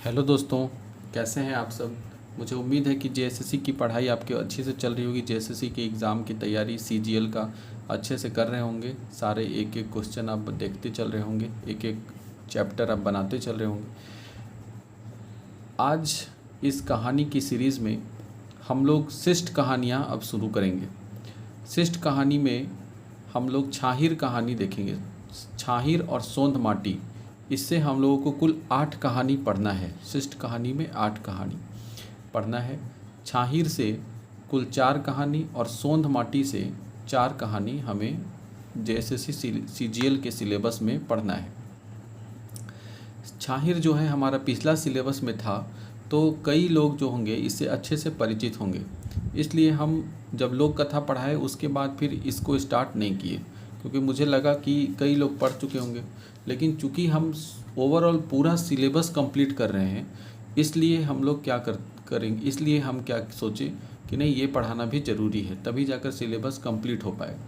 Hello दोस्तों, कैसे हैं आप सब। मुझे उम्मीद है कि जेएसएससी की पढ़ाई आपकी अच्छे से चल रही होगी। जेएसएससी के एग्ज़ाम की तैयारी सीजीएल का अच्छे से कर रहे होंगे। सारे एक एक क्वेश्चन आप देखते चल रहे होंगे, एक एक चैप्टर आप बनाते चल रहे होंगे। आज इस कहानी की सीरीज़ में हम लोग शिष्ट कहानियाँ अब शुरू करेंगे। शिष्ट कहानी में हम लोग छाहिर कहानी देखेंगे। छाहिर और सोंध माटी, इससे हम लोगों को कुल 8 कहानी पढ़ना है। शिष्ट कहानी में 8 कहानी पढ़ना है। छाहिर से कुल 4 कहानी और सोंध माटी से 4 कहानी हमें जेएसएससी सीजीएल के सिलेबस में पढ़ना है। छाहिर जो है हमारा पिछला सिलेबस में था, तो कई लोग जो होंगे इससे अच्छे से परिचित होंगे, इसलिए हम जब लोक कथा पढ़ाए उसके बाद फिर इसको स्टार्ट नहीं किए, क्योंकि मुझे लगा कि कई लोग पढ़ चुके होंगे। लेकिन चूंकि हम ओवरऑल पूरा सिलेबस कंप्लीट कर रहे हैं, इसलिए हम लोग क्या करेंगे, इसलिए हम क्या सोचे कि नहीं, ये पढ़ाना भी ज़रूरी है, तभी जाकर सिलेबस कंप्लीट हो पाए।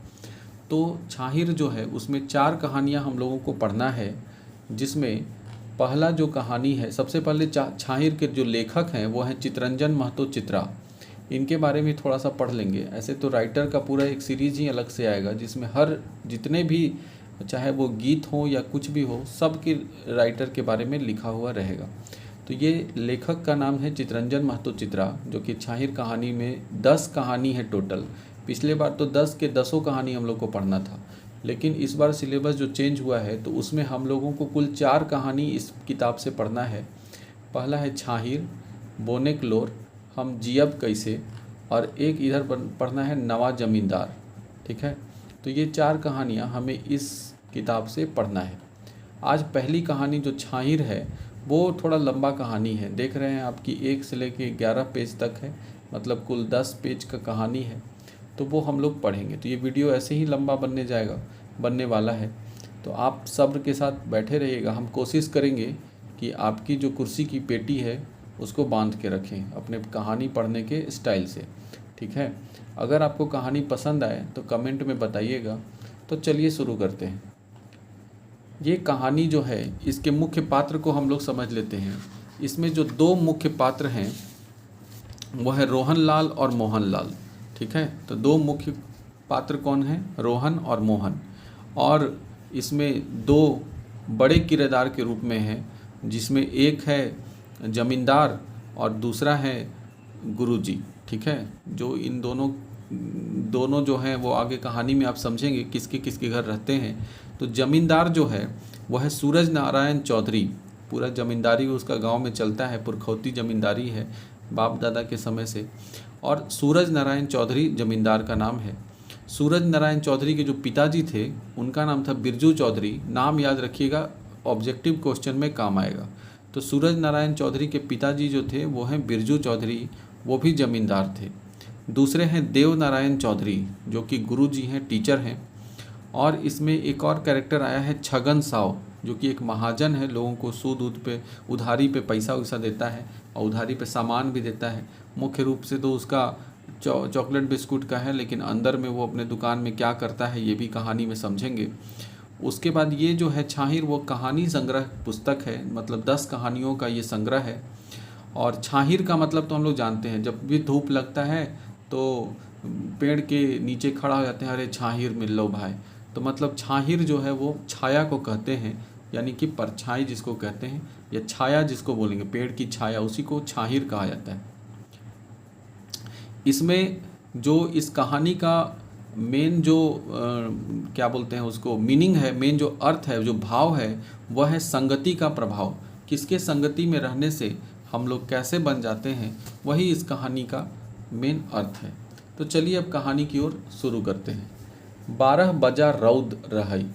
तो छाहिर जो है उसमें 4 कहानियाँ हम लोगों को पढ़ना है, जिसमें पहला जो कहानी है, सबसे पहले छाहिर के जो लेखक हैं वो हैं चितरंजन महतो चित्रा। इनके बारे में थोड़ा सा पढ़ लेंगे। ऐसे तो राइटर का पूरा एक सीरीज ही अलग से आएगा, जिसमें हर जितने भी, चाहे वो गीत हो या कुछ भी हो, सब के राइटर के बारे में लिखा हुआ रहेगा। तो ये लेखक का नाम है चितरंजन महतो चित्रा, जो कि छाहिर कहानी में 10 कहानी है टोटल। पिछले बार तो 10 के 10 कहानी हम लोग को पढ़ना था, लेकिन इस बार सिलेबस जो चेंज हुआ है तो उसमें हम लोगों को कुल 4 कहानी इस किताब से पढ़ना है। पहला है छाहिर, बोनेकलोर, हम जियब कैसे, और एक इधर पढ़ना है नवा जमींदार। ठीक है, तो ये 4 कहानियाँ हमें इस किताब से पढ़ना है। आज पहली कहानी जो छाहिर है वो थोड़ा लंबा कहानी है। देख रहे हैं आपकी 1 से लेके 11 पेज तक है, मतलब कुल 10 पेज का कहानी है, तो वो हम लोग पढ़ेंगे। तो ये वीडियो ऐसे ही लंबा बनने वाला है, तो आप सब्र के साथ बैठे रहिएगा। हम कोशिश करेंगे कि आपकी जो कुर्सी की पेटी है उसको बांध के रखें अपने कहानी पढ़ने के स्टाइल से। ठीक है, अगर आपको कहानी पसंद आए तो कमेंट में बताइएगा। तो चलिए शुरू करते हैं। ये कहानी जो है, इसके मुख्य पात्र को हम लोग समझ लेते हैं। इसमें जो 2 मुख्य पात्र हैं वो है रोहन लाल और मोहन लाल। ठीक है, तो 2 मुख्य पात्र कौन हैं? रोहन और मोहन। और इसमें 2 बड़े किरदार के रूप में हैं, जिसमें एक है जमींदार और दूसरा है गुरुजी। ठीक है, जो इन दोनों जो हैं वो आगे कहानी में आप समझेंगे किसके किसके घर रहते हैं। तो जमींदार जो है वह है सूरज नारायण चौधरी। पूरा जमींदारी उसका गांव में चलता है, पुरखौती जमींदारी है बाप दादा के समय से। और सूरज नारायण चौधरी जमींदार का नाम है। सूरज नारायण चौधरी के जो पिताजी थे उनका नाम था बिरजू चौधरी। नाम याद रखिएगा, ऑब्जेक्टिव क्वेश्चन में काम आएगा। तो सूरज नारायण चौधरी के पिताजी जो थे वो हैं बिरजू चौधरी, वो भी जमींदार थे। दूसरे हैं देव नारायण चौधरी, जो कि गुरुजी हैं, टीचर हैं। और इसमें एक और कैरेक्टर आया है छगन साव, जो कि एक महाजन है, लोगों को सूद पे, उधारी पे पैसा वैसा देता है और उधारी पे सामान भी देता है। मुख्य रूप से तो उसका चॉकलेट बिस्कुट का है, लेकिन अंदर में वो अपने दुकान में क्या करता है ये भी कहानी में समझेंगे। उसके बाद ये जो है छाहिर, वो कहानी संग्रह पुस्तक है, मतलब 10 कहानियों का ये संग्रह है। और छाहिर का मतलब तो हम लोग जानते हैं, जब भी धूप लगता है तो पेड़ के नीचे खड़ा हो जाते हैं, अरे छाहिर मिल लो भाई। तो मतलब छाहिर जो है वो छाया को कहते हैं, यानी कि परछाई जिसको कहते हैं, या छाया जिसको बोलेंगे, पेड़ की छाया, उसी को छाहिर कहा जाता है। इसमें जो इस कहानी का मेन जो क्या बोलते हैं उसको, मीनिंग है, मेन जो अर्थ है, जो भाव है, वह है संगति का प्रभाव। किसके संगति में रहने से हम लोग कैसे बन जाते हैं, वही इस कहानी का मेन अर्थ है। तो चलिए अब कहानी की ओर शुरू करते हैं। 12 बजा रौद रही,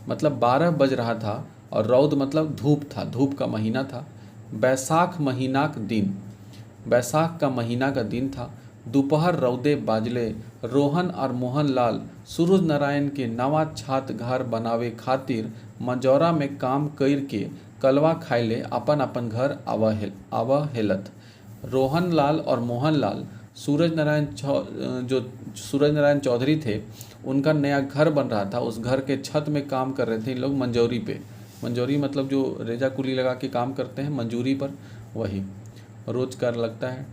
मतलब 12 बज रहा था, और रौद मतलब धूप था, धूप का महीना था। बैसाख महीना का दिन, बैसाख का महीना का दिन था। दोपहर रौदे बाजले, रोहन और मोहन लाल सूरज नारायण के नवा छात घर बनावे खातिर मजौरा में काम कर के कलवा खाइले अपन अपन घर आवा हेलत। रोहन लाल और मोहन लाल सूरज नारायण चौधरी थे, उनका नया घर बन रहा था। उस घर के छत में काम कर रहे थे इन लोग मंजौरी पे। मंजूरी मतलब जो रेजा कुली लगा के काम करते हैं मंजूरी पर, वही रोज कर लगता है।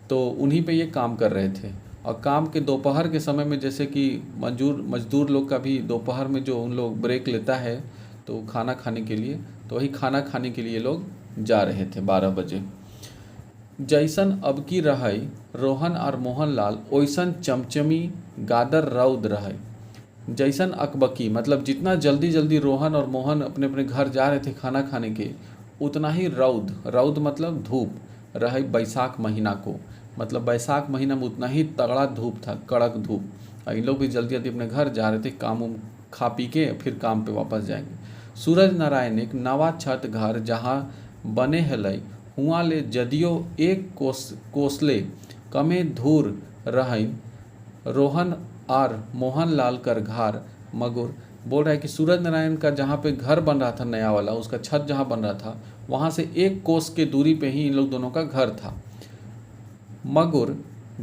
तो उन्हीं पे ये काम कर रहे थे। और काम के दोपहर के समय में, जैसे कि मजदूर लोग का भी दोपहर में जो उन लोग ब्रेक लेता है तो खाना खाने के लिए, तो वही खाना खाने के लिए लोग जा रहे थे 12 बजे। जैसन अब की रहै रोहन और मोहनलाल, ओइसन चमचमी गादर रौद रहै। जैसन अकबकी मतलब जितना जल्दी जल्दी रोहन और मोहन अपने अपने घर जा रहे थे खाना खाने के, उतना ही रौद मतलब धूप रहे बैसाख महीना को, मतलब बैसाख महीना में उतना ही तगड़ा धूप था, कड़क धूप। और इन लोग भी जल्दी जल्दी अपने घर जा रहे थे, काम उम खा पी के फिर काम पे वापस जाएंगे। सूरज नारायण एक नवा छत घर जहाँ बने हलै, हुआ ले जदियो एक कोसले कमे धूर रहन रोहन और मोहनलाल कर घर मगुर। बोल रहा है कि सूरज नारायण का जहाँ पे घर बन रहा था नया वाला, उसका छत जहाँ बन रहा था, वहाँ से एक कोस के दूरी पे ही इन लोग दोनों का घर था। मगुर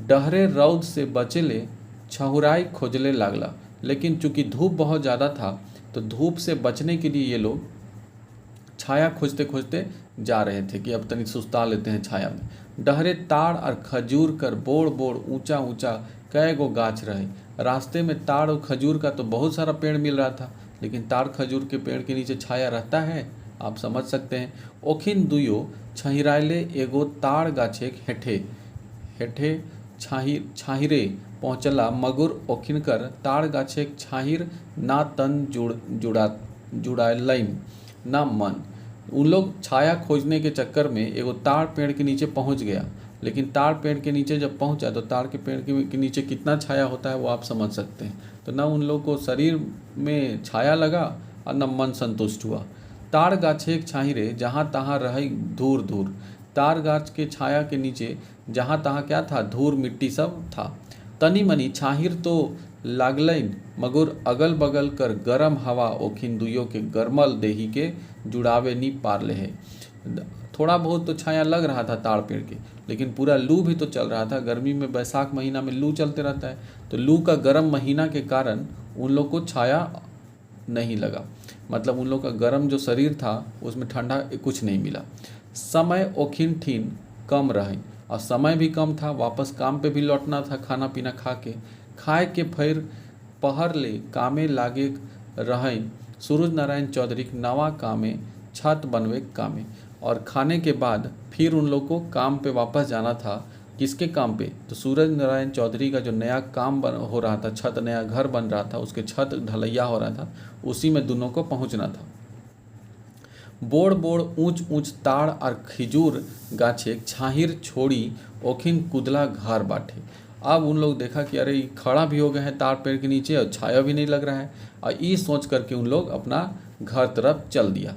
डहरे रौद से बचेले छहुराई खोजले लागला, लेकिन चूंकि धूप बहुत ज़्यादा था तो धूप से बचने के लिए ये लोग छाया खोजते खोजते जा रहे थे कि अब तनिक सुस्ता लेते हैं छाया में। डहरे ताड़ और खजूर कर बोड़ बोड़ ऊंचा ऊंचा कई गो गाछ रहे। रास्ते में ताड़ और खजूर का तो बहुत सारा पेड़ मिल रहा था, लेकिन ताड़ खजूर के पेड़ के नीचे छाया रहता है, आप समझ सकते हैं। ओखिन दुयो छहिराइले एगो ताड़ गाछे हेठे छाहिरे पहुँचला। मगुर ओखिनकर ताड़ गाछे छाहिर ना तन जुड़ालैन ना मन। उन लोग छाया खोजने के चक्कर में एगो ताड़ पेड़ के नीचे पहुंच गया, लेकिन ताड़ पेड़ के नीचे जब पहुंचा तो ताड़ के पेड़ के नीचे कितना छाया होता है वो आप समझ सकते हैं। तो न उन लोग को शरीर में छाया लगा और न मन संतुष्ट हुआ। ताड़ गाछे छाहिरे जहाँ तहाँ रही धूर धूर। ताड़ गाछ के छाया के नीचे जहाँ तहाँ क्या था, धूर मिट्टी सब था। तनी मनी छाहिर तो लागलैन, मगुर अगल बगल कर गरम हवा ओखिन दुइयों के गरमल देही के जुड़ावे नी पार ले है। थोड़ा बहुत तो छाया लग रहा था ताड़ पेड़ के, लेकिन पूरा लू भी तो चल रहा था। गर्मी में बैसाख महीना में लू चलते रहता है, तो लू का गर्म महीना के कारण उन लोग को छाया नहीं लगा, मतलब उन लोग का गर्म जो शरीर था उसमें ठंडा कुछ नहीं मिला। समय ओखिन ठीन कम रहे, और समय भी कम था, वापस काम पे भी लौटना था खाना पीना खा के। खाए के फिर पहर ले कामे लागे रहें सूरज नारायण चौधरी नवा कामे छत बनवे कामे। और खाने के बाद फिर उन लोग को काम पे वापस जाना था। किसके काम पे? तो सूरज नारायण चौधरी का जो नया काम हो रहा था, छत नया घर बन रहा था, उसके छत ढलैया हो रहा था, उसी में दोनों को पहुंचना था। बोड़ बोड़ ऊंच ऊंच ताड़ और खिजूर गाछे छाहिर छोड़ी ओखिन कुदला घर बाटे। अब उन लोग देखा कि अरे खड़ा भी हो गए हैं ताड़ पेड़ के नीचे और छाया भी नहीं लग रहा है, और ये सोच करके उन लोग अपना घर तरफ चल दिया।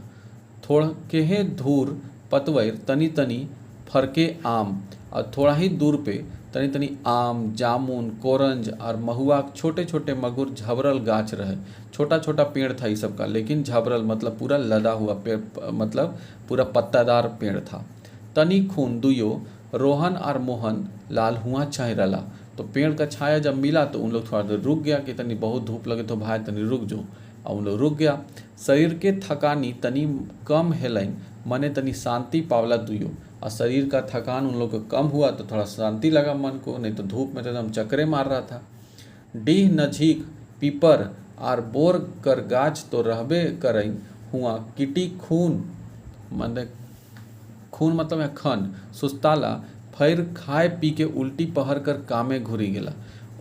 थोड़ा केहे धूर पतवैर तनी तनी फरके आम, और थोड़ा ही दूर पे तनी तनी आम, जामुन, कोरंज और महुआ छोटे छोटे मगुर झबरल गाछ रहे। छोटा छोटा पेड़ था इस सब का, लेकिन झबरल मतलब पूरा लदा हुआ पेड़, मतलब पूरा पत्तादार पेड़ था। तनी खून दुयो रोहन और मोहन लाल हुआ छहिरला। तो पेड़ का छाया जब मिला तो उन लोग थोड़ा देर रुक गया कि तनी बहुत धूप लगे तो भाई तनी रुक जो, और उन लोग रुक गया। शरीर के थकानी तनी कम हेलन, मने तनी शांति पावला दुयो। और शरीर का थकान उन लोग को कम हुआ तो थोड़ा शांति लगा मन को, नहीं तो धूप में तो एकदम चक्रे मार रहा था। डीह नझीक पीपर आर बोर कर गाछ तो रहबे करई हुआ किटी खून, माने खून मतलब है खन, सुस्ताला फिर खाए पी के उल्टी पहर कर कामे घुरी गेला।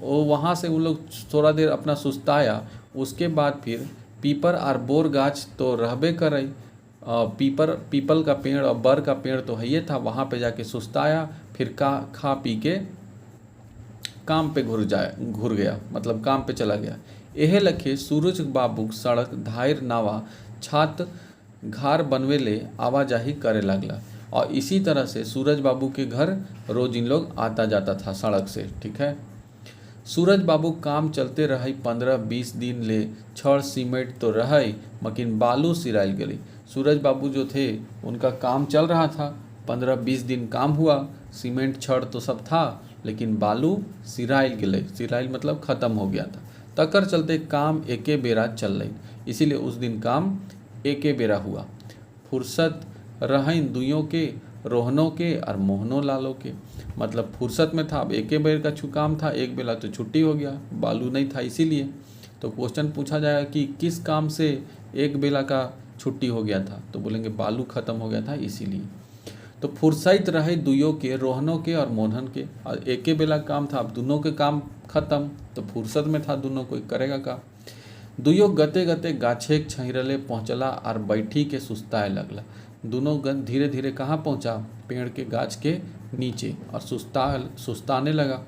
वो वहाँ से उन लोग थोड़ा देर अपना सुस्ताया, उसके बाद फिर पीपर और बोर गाछ तो रहबे करई, पीपल का पेड़ और बर का पेड़ तो है ये था, वहाँ पे जाके सुस्ताया, फिर खा पी के काम पे घुर गया, मतलब काम पे चला गया। एहे लखे सूरज बाबू सड़क धायर नावा छात घर बनवे ले आवाजाही करे लगला। और इसी तरह से सूरज बाबू के घर रोज इन लोग आता जाता था सड़क से, ठीक है। सूरज बाबू काम चलते रही 15-20 दिन ले, छड़ सीमेंट तो रही मकिन बालू सिराइल गली। सूरज बाबू जो थे उनका काम चल रहा था, 15-20 दिन काम हुआ, सीमेंट छड़ तो सब था, लेकिन बालू सिराइल गले। सिराइल मतलब ख़त्म हो गया था। तकर चलते काम एके बेरा चल रही, इसीलिए उस दिन काम एके बेरा हुआ। फुर्सत रहन दुइयों के, रोहनों के और मोहनो लालो के। मतलब फुर्सत में था, अब एके बेर का काम था, एक बेला तो छुट्टी हो गया, बालू नहीं था इसीलिए। तो क्वेश्चन पूछा जाएगा कि किस काम से एक बेला का छुट्टी हो गया था, तो बोलेंगे बालू खत्म हो गया था इसीलिए। तो फुर्सत रहे दुइयों के, रोहनों के और मोहन के, और एके बेला काम था, अब दोनों के काम खत्म, तो फुर्सत में था दोनों, कोई करेगा का। दुइयों गते गते गाछे छहिरले पहुँचला और बैठी के सुस्ताए लगला। दोनों धीरे धीरे कहाँ पहुँचा, पेड़ के गाछ के नीचे, और सुस्ताने लगा।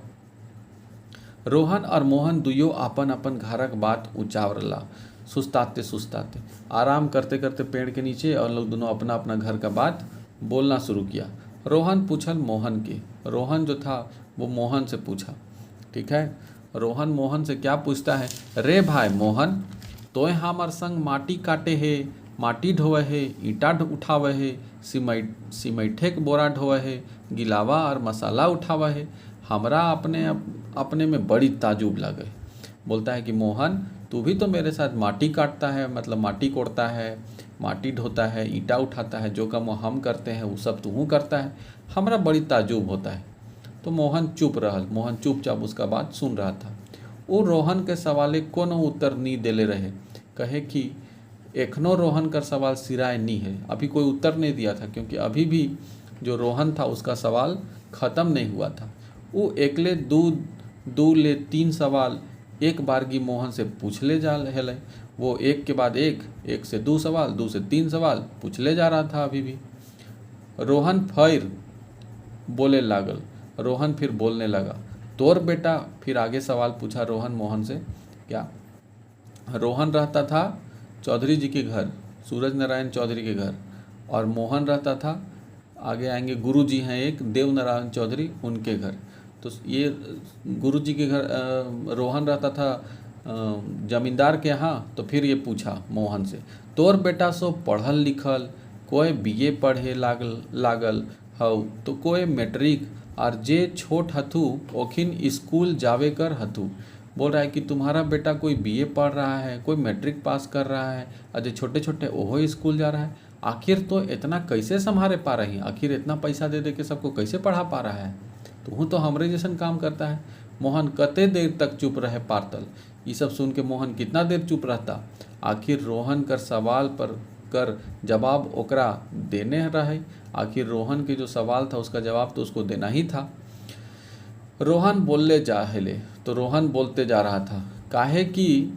रोहन और मोहन दुइयों अपन अपन घरक बात उचावरला, सुस्ताते सुस्ताते, आराम करते करते पेड़ के नीचे, और लोग दोनों अपना अपना घर का बात बोलना शुरू किया। रोहन पूछल मोहन के, रोहन जो था वो मोहन से पूछा, ठीक है। रोहन मोहन से क्या पूछता है, रे भाई मोहन, तोय हमार संग माटी काटे है, माटी ढोवे है, ईटा उठावे है, सीमेंटे के बोरा ढोवे है, गिलावा और मसाला उठावा है, हमरा अपने में बड़ी ताजुब लगे। बोलता है कि मोहन, तू भी तो मेरे साथ माटी काटता है, मतलब माटी कोड़ता है, माटी ढोता है, ईटा उठाता है, जो काम हम करते हैं वो सब तू करता है, हमरा बड़ी ताजुब होता है। तो मोहन चुप रहल, मोहन चुपचाप उसका बात सुन रहा था। वो रोहन के सवाले कोनो उत्तर नहीं देले रहे, कहे कि एखनो रोहन का सवाल सिराय नहीं है, अभी कोई उत्तर नहीं दिया था, क्योंकि अभी भी जो रोहन था उसका सवाल ख़त्म नहीं हुआ था। वो एकले दू ले तीन सवाल एक बारगी मोहन से पूछले जा रहे, वो एक के बाद एक से दो सवाल, दो से तीन सवाल पूछले जा रहा था अभी भी। रोहन फिर बोले लागल, रोहन फिर बोलने लगा, तोर बेटा, फिर आगे सवाल पूछा रोहन मोहन से, क्या रोहन रहता था चौधरी जी के घर, सूरज नारायण चौधरी के घर, और मोहन रहता था, आगे आएंगे गुरु जी हैं एक देव नारायण चौधरी, उनके घर। तो ये गुरु जी के घर रोहन रहता था जमींदार के यहाँ। तो फिर ये पूछा मोहन से, तोर बेटा सो पढ़ल लिखल, कोई बीए पढ़े लागल हऊ, तो कोई मैट्रिक, और जे छोट हथू ओखिन स्कूल जावे कर हथू। बोल रहा है कि तुम्हारा बेटा कोई बीए पढ़ रहा है, कोई मैट्रिक पास कर रहा है, और जो छोटे छोटे ओहो स्कूल जा रहा है। आखिर तो इतना कैसे संभाले पा रही, आखिर इतना पैसा दे दे के सबको कैसे पढ़ा पा रहा है, तो हमरे जैसन काम करता है। मोहन कते देर तक चुप रहे पारतल। ये सब सुन के मोहन कितना देर चुप रहता। आखिर रोहन कर सवाल पर कर जवाब ओकरा देने रहे, आखिर रोहन के जो सवाल था उसका जवाब तो उसको देना ही था। रोहन बोलले जाहेले, तो रोहन बोलते जा रहा था, काहे कि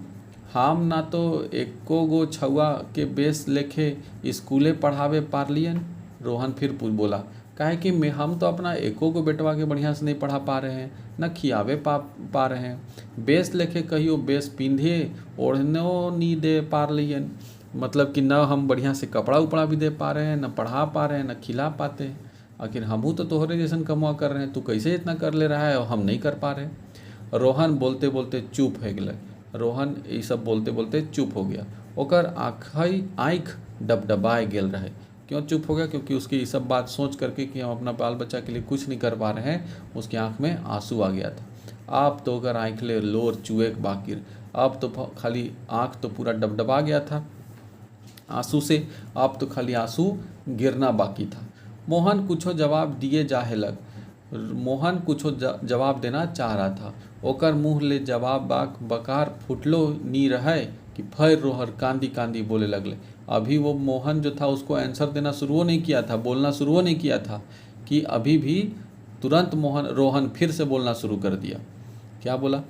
हम ना तो एको गो छुआ के बेस लेखे स्कूले पढ़ावे पारलियन। रोहन फिर बोला, काहे कि हम तो अपना एको को बेटवा के बढ़िया से नहीं पढ़ा पा रहे हैं, न खियावे पा रहे हैं, बेस लेके कहियो बेस पिंधे ओढ़नो नहीं दे पा लियन, मतलब कि न हम बढ़िया से कपड़ा उपड़ा भी दे पा रहे हैं, न पढ़ा पा रहे हैं, न खिला पाते हैं। आखिर हमहू तो तोहरे जैसन कमा कर रहे हैं, तू कैसे इतना कर ले रहा है और हम नहीं कर पा रहे। रोहन बोलते बोलते चुप हो गया। रोहन ये सब बोलते बोलते चुप हो गया। ओकर आँख डबडबाए गेल रहे। क्यों चुप हो गया? क्योंकि उसकी ये सब बात सोच करके कि हम अपना बाल बच्चा के लिए कुछ नहीं कर पा रहे हैं, उसकी आंख में आंसू आ गया था। आप तो अगर आँख ले लोर चुएक बाकिर, अब तो खाली आँख तो पूरा डबडबा गया था आंसू से, अब तो खाली आंसू गिरना बाकी था। मोहन कुछो जवाब दिए जाहे लग। मोहन कुछो जवाब देना चाह रहा था, ओकर मुँह ले जवाब बकार फुटलो नी रहे कि फिर रोहर कांदी कांदी बोले लगले। अभी वो मोहन जो था उसको आंसर देना शुरू नहीं किया था, बोलना शुरू नहीं किया था कि अभी भी तुरंत रोहन फिर से बोलना शुरू कर दिया। क्या बोला?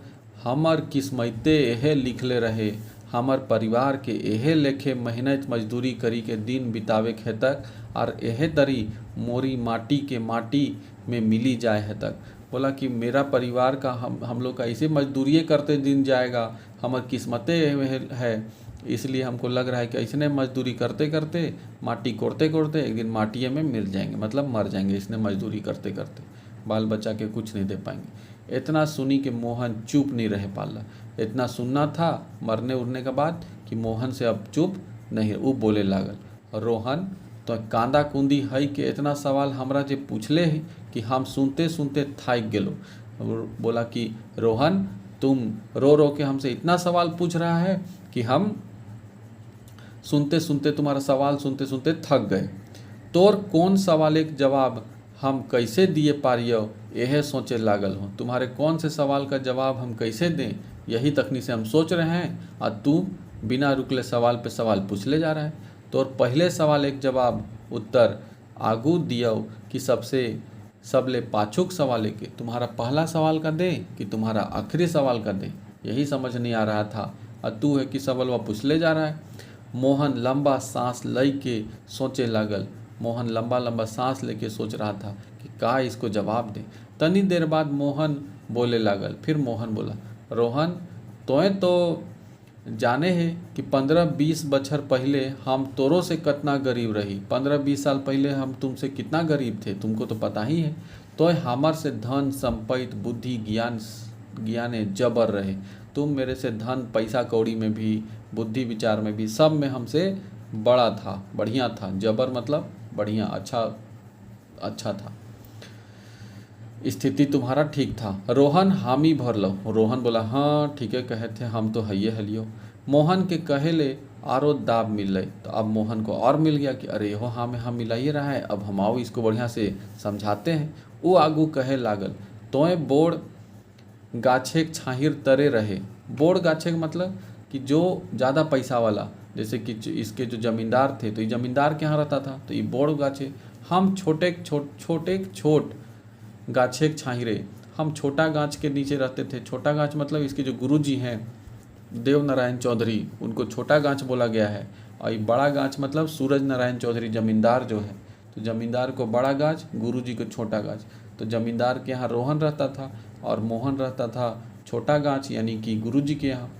हमर किस्मते एहे लिखले रहे, हमर परिवार के एहे लेखे मेहनत मजदूरी करी के दिन बितावे है तक, और एहे तरी मोरी माटी के माटी में मिली जाए है तक। बोला कि मेरा परिवार का हम लोग का ऐसे मजदूरी करते दिन जाएगा, हमार किस्मतें है, इसलिए हमको लग रहा है कि ऐसे मजदूरी करते करते माटी कोड़ते कोड़ते एक दिन माटिए में मिल जाएंगे, मतलब मर जाएंगे इसने मजदूरी करते करते, बाल बच्चा के कुछ नहीं दे पाएंगे। इतना सुनी कि मोहन चुप नहीं रह पाला। इतना सुनना था मरने उड़ने के बाद कि मोहन से अब चुप नहीं, वो बोले लागल, रोहन तो कांदा कुंदी है कि इतना सवाल हमरा जे पूछले है कि हम सुनते सुनते थाक गेलो। बोला कि रोहन तुम रो रो के हमसे इतना सवाल पूछ रहा है कि हम सुनते सुनते, तुम्हारा सवाल सुनते सुनते थक गए। तोर कौन सवाल एक जवाब हम कैसे दिए पारियो, यह सोचे लागल हो। तुम्हारे कौन से सवाल का जवाब हम कैसे दें, यही तकनी से हम सोच रहे हैं, और तू बिना रुकले सवाल पे सवाल पूछ ले जा रहा है। तो पहले सवाल एक जवाब उत्तर आगू दियो कि सबले पाछुक सवाल के तुम्हारा पहला सवाल का दे कि तुम्हारा आखिरी सवाल का दे, यही समझ नहीं आ रहा था। और तू है कि सवाल वह पूछ ले जा रहा है। मोहन लंबा सांस लई के सोचे लागल। मोहन लंबा लंबा सांस लेके सोच रहा था कि का इसको जवाब दे। तनी देर बाद मोहन बोले लागल। फिर मोहन बोला, रोहन तोय तो जाने है कि 15-20 बछर पहले हम तोरों से कितना गरीब रही। 15-20 साल पहले हम तुमसे कितना गरीब थे, तुमको तो पता ही है। तोय हमार से धन संपत्ति बुद्धि ज्ञाने जबर रहे। तुम मेरे से धन पैसा कौड़ी में भी, बुद्धि विचार में भी, सब में हमसे बड़ा था, बढ़िया था। जबर मतलब बढ़िया, अच्छा था। स्थिति तुम्हारा ठीक था। रोहन हामी भर लो। रोहन बोला, हाँ ठीक है कहे थे, हम तो हइये हलियो। मोहन के कहेले आरो दाब मिल रही। तो अब मोहन को और मिल गया कि अरे हो हाँ में हम मिलाइए रहा है, अब हम आओ इसको बढ़िया से समझाते हैं। वो आगू कहे लागल, तोय बोड़ गाछे छाहिर तरे रहे। बोड़ गाछे मतलब कि जो ज़्यादा पैसा वाला, जैसे कि इसके जो ज़मींदार थे, तो ये ज़मींदार के यहाँ रहता था, तो ये बोड़ गाछे। हम छोट गाछे छाहिरे, हम छोटा गाछ के नीचे रहते थे। छोटा गाछ मतलब इसके जो गुरुजी हैं देव नारायण चौधरी, उनको छोटा गाछ बोला गया है। और ये बड़ा गाछ मतलब सूरज नारायण चौधरी जमींदार जो है, तो जमींदार को बड़ा गाछ, गुरुजी को छोटा गाछ। तो जमींदार के यहाँ रोहन रहता था और मोहन रहता था छोटा गाछ, यानी कि गुरुजी के यहाँ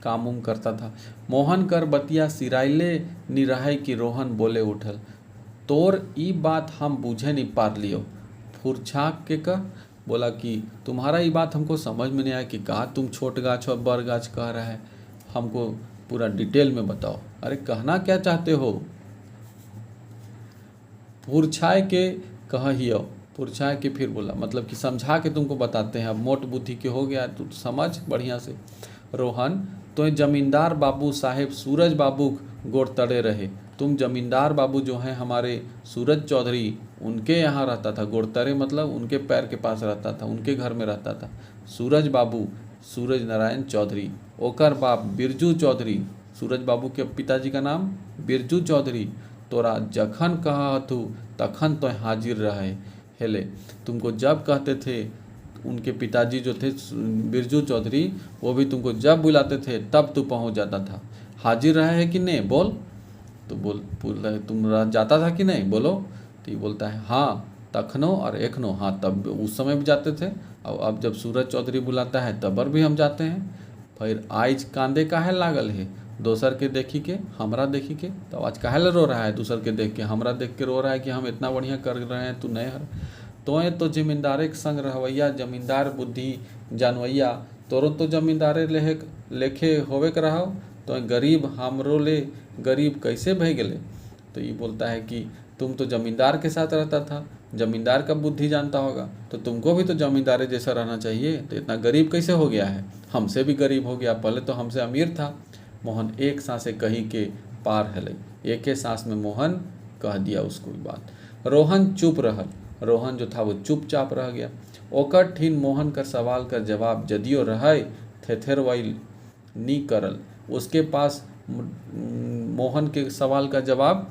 काम उम करता था। मोहन कर बतिया सिराइले निराहे कि रोहन बोले उठल, तोर ई बात हम बूझे नहीं पार लियो। फुरछाक के कह बोला कि तुम्हारा ये बात हमको समझ में नहीं आया कि कहा तुम छोट गाछ और बड़ गाछ कह रहा है, हमको पूरा डिटेल में बताओ। अरे कहना क्या चाहते हो? फुरछाए के कहियो। फुरछाए के फिर बोला, मतलब कि समझा के तुमको बताते हैं। अब मोट बुद्धि के हो गया तो समझ बढ़िया से। रोहन तो जमींदार बाबू साहेब सूरज बाबू गोड़ तड़े रहे। तुम जमींदार बाबू जो हैं हमारे सूरज चौधरी, उनके यहाँ रहता था। गोड़तरे मतलब उनके पैर के पास रहता था, उनके घर में रहता था। सूरज बाबू सूरज नारायण चौधरी, ओकर बाप बिरजू चौधरी। सूरज बाबू के पिताजी का नाम बिरजू चौधरी। तोरा जखन कहतु तखन तो हाजिर रहे। हेले तुमको जब कहते थे, उनके पिताजी जो थे बिरजू चौधरी, वो भी तुमको जब बुलाते थे तब तू पहुंच जाता था। हाजिर रहा है कि नहीं बोल। तो बोल तुम जाता था कि नहीं, बोलो। तो ये बोलता है हाँ तखनो और एखनो, हाँ तब उस समय भी जाते थे, और अब जब सूरज चौधरी बुलाता है तब भी हम जाते हैं। फिर आज कांदे काहे लागल है, दोसर के देखी के हमरा देखी के। तो आज काहे रो रहा है, दूसर के देख के हमरा देख के रो रहा है कि हम इतना बढ़िया कर रहे हैं, तू नहीं हर। तो जमींदारे के संग रहवैया, जमींदार बुद्धि जानवैया। तोरो तो जमींदारे लेखे होवे के रहो, तो गरीब हमरो ले गरीब कैसे भय गए। तो ये बोलता है कि तुम तो जमींदार के साथ रहता था, जमींदार का बुद्धि जानता होगा, तो तुमको भी तो जमींदारे जैसा रहना चाहिए। तो इतना गरीब कैसे हो गया है, हमसे भी गरीब हो गया, पहले तो हमसे अमीर था। मोहन एक सांसे कही के पार हले, एक ही सांस में मोहन कह दिया उसको बात। रोहन चुप रहल। रोहन जो था वो चुपचाप रह गया। ओकर ठीन मोहन का सवाल का जवाब जदियो रहे थेथेरवाइल नी करल। उसके पास मोहन के सवाल का जवाब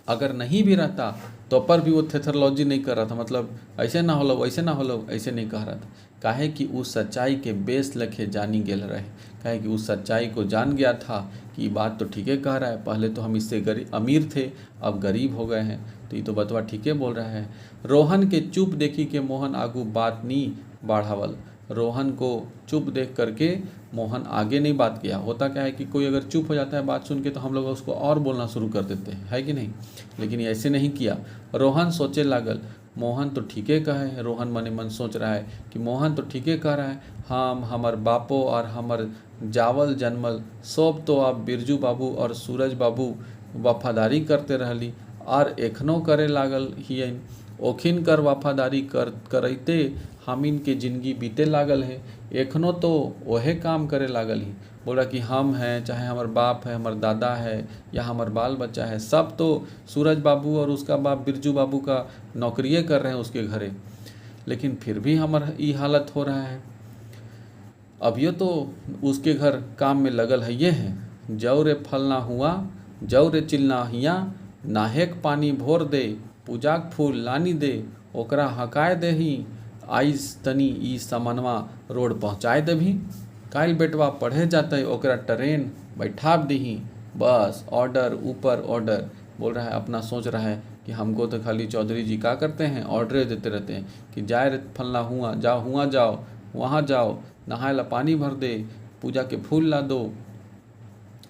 अगर नहीं भी रहता तो पर भी वो थेथरलॉजी नहीं कर रहा था, मतलब ऐसे ना होलो वैसे ना होलो ऐसे नहीं कह रहा था। काहे कि उस सच्चाई के बेस लखे जानी गेल रहे। काहे कि उस सच्चाई को जान गया था कि ये बात तो ठीक है कह रहा है, पहले तो हम इससे अमीर थे अब गरीब हो गए हैं, तो ये तो बतवा ठीक है बोल रहा है। रोहन के चुप देखी के मोहन आगू बात नहीं बढ़ावल। रोहन को चुप देख करके मोहन आगे नहीं बात किया। होता क्या है कि कोई अगर चुप हो जाता है बात सुन के, तो हम लोग उसको और बोलना शुरू कर देते हैं, है कि नहीं। लेकिन ऐसे नहीं किया। रोहन सोचे लागल, मोहन तो ठीके कहे। रोहन मने मन सोच रहा है कि मोहन तो ठीके कह रहा है, हम हमर बापो और हमर जावल जन्मल सब तो अब बिरजू बाबू और सूरज बाबू वफादारी करते रहली और एखनो करे लागल ही। ओखिन कर वफादारी करते हामिन के जिंदगी बीते लागल है। एखनो तो वहे काम करे लागल ही। बोला कि हम हैं, चाहे हमार बाप है, हमार दादा है या हमार बाल बच्चा है, सब तो सूरज बाबू और उसका बाप बिरजू बाबू का नौकरिए कर रहे हैं उसके घरे, लेकिन फिर भी हमार ये हालत हो रहा है। अब ये तो उसके घर काम में लगल है ये है। जौ रे फल ना हुआ, जौ रे चिलना हिया, नाहेक पानी भोर दे, पूजाक फूल लानी दे, ओकरा हकाय देही, आइस तनी ई समनवा रोड पहुँचाए देभी। काल बेटवा पढ़े जाते ओकरा ट्रेन बैठाब दही, बस ऑर्डर ऊपर ऑर्डर। बोल रहा है, अपना सोच रहा है कि हमको तो खाली चौधरी जी क्या करते हैं, ऑर्डर देते रहते हैं कि जाए फलना हुआ जाओ, वहाँ जाओ, नहाए ला पानी भर दे, पूजा के फूल ला दो,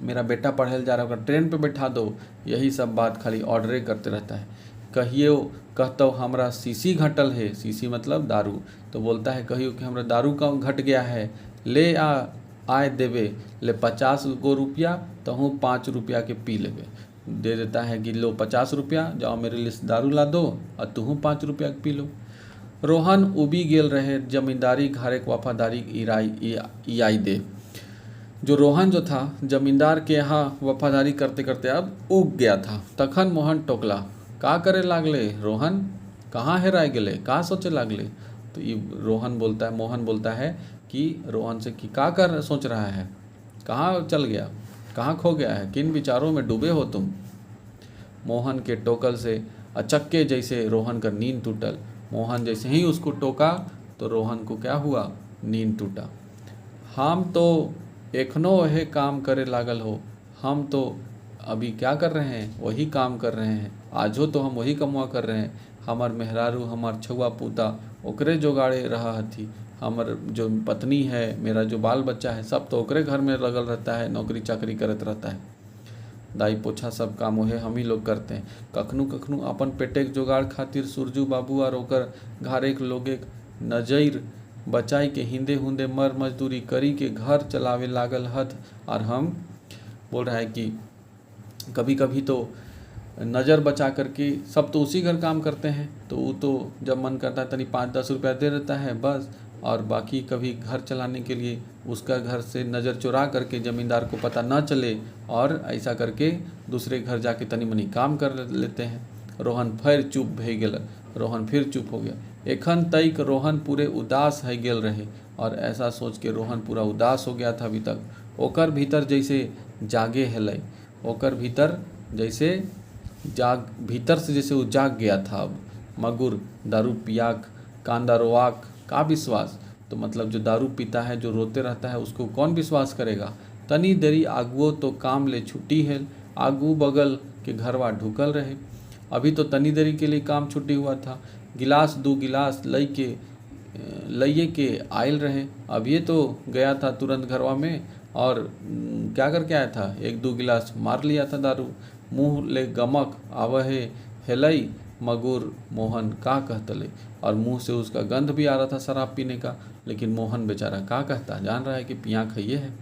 मेरा बेटा पढ़े जा रहा है ट्रेन पे बैठा दो। यही सब बात खाली ऑर्डरे करते रहता है। कहियो कहता हमरा सीसी घटल है, सीसी मतलब दारू, तो बोलता है कहियो कि हमरा दारू का घट गया है, ले आए देवे, ले 50 गो रुपया तो हूँ 5 रुपया के पी लेवे। दे देता है कि लो 50 रुपया, जाओ मेरे लिए दारू ला दो और तुहूँ 5 रुपया के पी लो। रोहन उबी गेल रहे जमींदारी घारे वफादारी इयाई दे। जो रोहन जो था जमींदार के यहाँ वफादारी करते करते अब उग गया था। तखन मोहन टोकला, का करे लागले रोहन, कहाँ हेराय गेले, का सोचे लागले। तो ये मोहन बोलता है कि रोहन से कि का कर सोच रहा है, कहाँ चल गया, कहाँ खो गया है, किन विचारों में डूबे हो तुम। मोहन के टोकल से अचक्के जैसे रोहन का नींद टूटल। मोहन जैसे ही उसको टोका तो रोहन को क्या हुआ, नींद टूटा। हम तो एखनो वही काम करे लागल हो, हम तो अभी क्या कर रहे हैं, वही काम कर रहे हैं, आजो तो हम वही कमुआ कर रहे हैं। हमार मेहरारू, हमार छुआ पूता ओकरे जोगाड़े रहा हथी, हमार जो पत्नी है, मेरा जो बाल बच्चा है, सब तो ओकरे घर में लगल रहता है, नौकरी चाकरी करत रहता है। दाई पोछा सब काम वहे हम ही लोग करते हैं। कखनू कखनू अपन पेटे के जोगाड़ खातिर सुरजू बाबू और ओकर घारे के लोगे नजर बचाई के हिंदे हुंदे मर मजदूरी करी के घर चलावे लागल हथ। और हम बोल रहा है कि कभी कभी तो नज़र बचा करके सब तो उसी घर काम करते हैं, तो वो तो जब मन करता है तनी 5-10 रुपया दे देता है बस, और बाकी कभी घर चलाने के लिए उसका घर से नज़र चुरा करके ज़मींदार को पता ना चले, और ऐसा करके दूसरे घर जाके तनी मनी काम कर लेते हैं। रोहन फिर चुप भे गेल, रोहन फिर चुप हो गया। एखन तक रोहन पूरे उदास है गेल रहे, और ऐसा सोच के रोहन पूरा उदास हो गया था अभी तक। ओकर भीतर जैसे जागे हेलै, ओकर भीतर जैसे भीतर से जैसे वो जाग गया था। अब मगुर दारू पियाक कांदा रोआक का विश्वास, तो मतलब जो दारू पीता है, जो रोते रहता है, उसको कौन विश्वास करेगा। तनी देरी आगुओ तो काम ले छुट्टी है, आगू बगल के घरवा ढुकल रहे। अभी तो तनी देरी के लिए काम छुट्टी हुआ था। गिलास 2 गिलास लइए के आयल रहे। अब ये तो गया था तुरंत घरवा में, और क्या करके आया था, 1-2 गिलास मार लिया था दारू। मुँह ले गमक आवहे हेलई मगुर मोहन का कहतले, और मुंह से उसका गंध भी आ रहा था शराब पीने का, लेकिन मोहन बेचारा का कहता, जान रहा है कि पिया खइए है।